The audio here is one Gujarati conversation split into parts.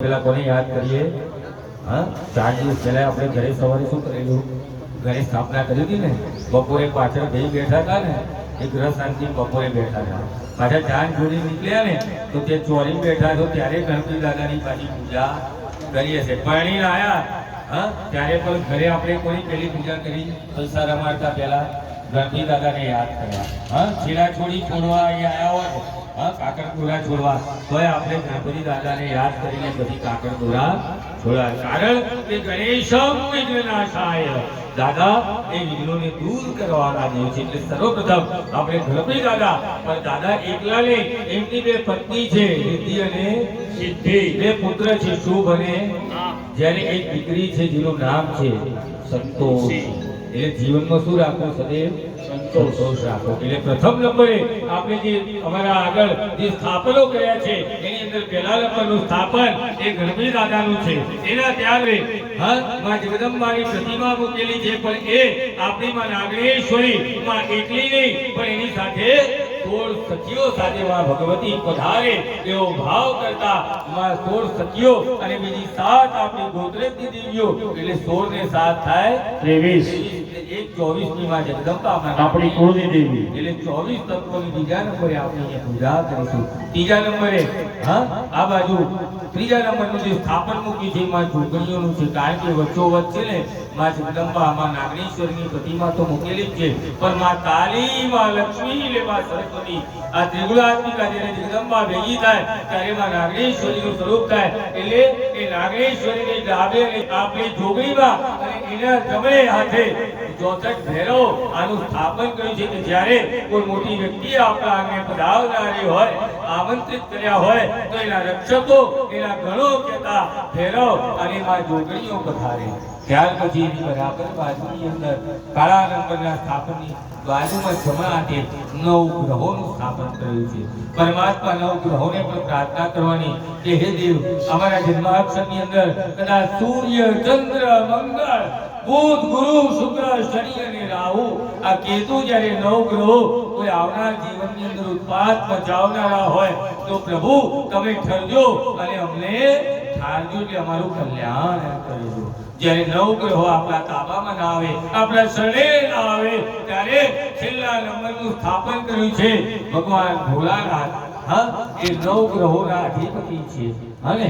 પેલા કોને યાદ કરીએ? હા, 4 દિવસ પહેલા આપણે ઘરે સવારે શું કરેલું? ઘરે સ્થાપના કરી હતી ને, બપોરે પાછળ ભાઈ બેઠા હતા ને, એ ગ્રહ શાંતિ બપોરે બેઠા હતા. પાછા ચાંદ જોડી નીકળ્યા ને તો તે ચોરી બેઠા તો ત્યારે ગણપતિ દાદાની પાછી પૂજા કરી હશે. પાણી આવ્યા હા ત્યારે પણ ઘરે આપણે કોઈ પેલી પૂજા કરી પૈસા રમાડતા પહેલા ગણપતિ દાદાને યાદ કર્યા. હા, છેડા છોડી છોડવા અહીંયા આવ્યા હોય હા કાકડ દોરા છોડવા તોય આપણે ગણપતિ દાદાને યાદ કરીને બધી કાકડ દોરા છોડવા. કારણ કે ગણેશમ વિઘ્નનાશાય, દાદા એ વિઘ્નોને દૂર કરવાના દેવ છે. એટલે સર્વપ્રથમ આપણે ગણપતિ દાદા પણ દાદા એકલા ને એમની બે પત્ની છે રિદ્ધિ અને સિદ્ધિ, બે પુત્ર છે શુભ અને જ્યારે એક દીકરી છે જેનું નામ છે સંતોષ. એટલે જીવનમાં શું રાખવું? સદૈવ સંતોષ રાખો. એટલે પ્રથમ નંબરે આપણે જે અમારા આગળ જે સ્થાપનો કર્યા છે એની અંદર પહેલા નંબરનું સ્થાપન એ ગણપતિ દાદાનું છે. એના ત્યારે હા માં જગદંબાની પ્રતિમા મૂકેલી છે, પણ એ આપણી માં નાગેશ્વરી માં એકલી નહીં પણ એની સાથે 16 સખીઓ સાથે માં ભગવતી પધારે એવો ભાવ કરતા માં 16 સખીઓ અને બીજી 7 આપણી ગોત્રેજની દેવીઓ એટલે 16 ને 7 થાય 23. એક 24 ની માં જગદંબા આપણી કુળની દેવી એટલે 24 તત્વોની બીજા નંબરે આપણે પૂજા કરીશું. ત્રીજા નંબરે હા આ બાજુ ત્રીજા નંબરનું જે સ્થાપન મૂકી છે માં જોગણીઓનું છે. કારણ કે વચ્ચોવચ્ચ છે ને માં જગદંબા માં નાગેશ્વરીની પ્રતિમા તો મૂકેલી જ છે, પણ માં કાલી માં લક્ષ્મી ને માં સરસ્વતી આ ત્રિગુણાત્મિકા જ્યારે જગદંબા ભેગી થાય ત્યારે માં નાગેશ્વરીનું સ્વરૂપ થાય. એટલે એ નાગેશ્વરીની ડાબે આપણી જોગણીમાં અને એના જમણે હાથે 64 ભેરો આનું સ્થાપન કર્યું છે કે જ્યારે કોઈ મોટી વ્યક્તિ આપણા આંગણે પધારનારી હોય, આમંત્રિત કર્યા હોય તો એના રક્ષકો એના ગણો કહેતા ભેરો અને માં જોગણીઓ પધારે. ત્યાર પછી એની બરાબર બાજુની અંદર કાળા નંબરના સ્થાપનની બાજુમાં જમણા હાથે 9 ગ્રહોનું સ્થાપન કર્યું છે. પરમાત્મા 9 ગ્રહોને પણ પ્રાર્થના કરવાની કે હે દેવ અમારા જન્માક્ષરની અંદર કદાચ સૂર્ય ચંદ્ર મંગળ બુધ ગુરુ શુક્ર શનિ અને રાહુ આ કેતુ જ્યારે 9 ગ્રહો કોઈ આવનાર જીવનની અંદર ઉત્પાત મચાવનારા હોય તો પ્રભુ તમે ઠરજો અને અમને ઠારજો કે અમારું કલ્યાણ કરજો. જ્યારે 9 ગ્રહો આપણા તાબામાં ના આવે, આપણા શરણે ના આવે ત્યારે છેલ્લા નંબરનું સ્થાપન કર્યું છે ભગવાન ભોળાનાથ. હા એ 9 ગ્રહોના અધિપતિ છે અને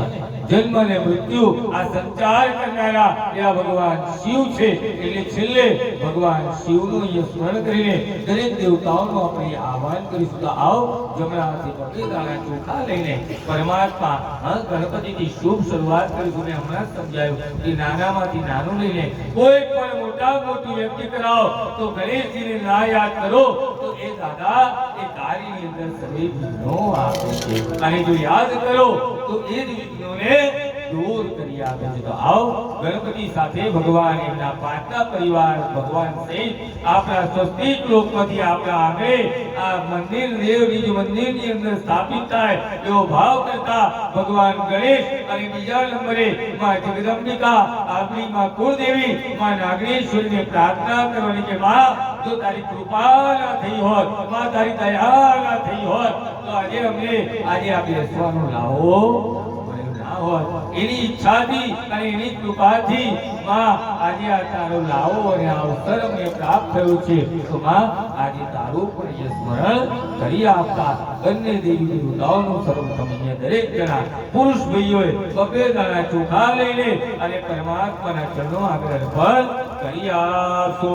જન્મ અને મૃત્યુ આ સંચાર કરનારા એ ભગવાન શિવ છે. એટલે છેલ્લે ભગવાન શિવનું સ્મરણ કરીને દરેક દેવતાઓનું આપણે આહ્વાન કરીશું. તો આવો જમણા હાથે બટેટાના ચોખા લઈને પરમાત્મા ગણપતિની શુભ શરૂઆત કરીશું. મેં હમણાં જ સમજાયું કે નાનામાંથી નાનું લઈને કોઈ પણ મોટી વ્યક્તિ કરાવો તો ગણેશજીને ના યાદ કરો તો એ દાદા એ કાર્યની અંદર સર્વે વિઘ્નો આપે છે અને જો યાદ કરો તો એ જ વિઘ્નોને દૂર કરી આપે છે. તો આવો ગણપતિ સાથે ભગવાન એમના પાંચના પરિવાર ભગવાન સહિત આપણા સ્વસ્તિક લોકમાંથી આપણા આંગણે આ મંદિર દેવની જે મંદિરની અંદર સ્થાપિત થાય એવો ભાવ કરતા ભગવાન ગણેશ અને બીજા નંબરે માં જગદંબિકા આપણી માં કુળદેવી માં નાગેશ્વરીને પ્રાર્થના કરવાની કે માં જો તારી કૃપા ના થઈ હોત, માં તારી દયા ના થઈ હોત તો આજે અમને આજે આ બેસવાનો લાવો એની ઈચ્છાથી અને એની કૃપાથી માં આજે આ તારો લાવો અને આ અવસર અમને પ્રાપ્ત થયું છે. તો માં આજે તારું પણ સ્મરણ કરી આપતા બંને દેવી દેવતાઓનું સર્વપ્રથમ દરેક જણા પુરુષ ભાઈઓએ બટેટાના ચોખા લઈને અને પરમાત્માના ચરણો આગળ અર્પણ કરી આપશો.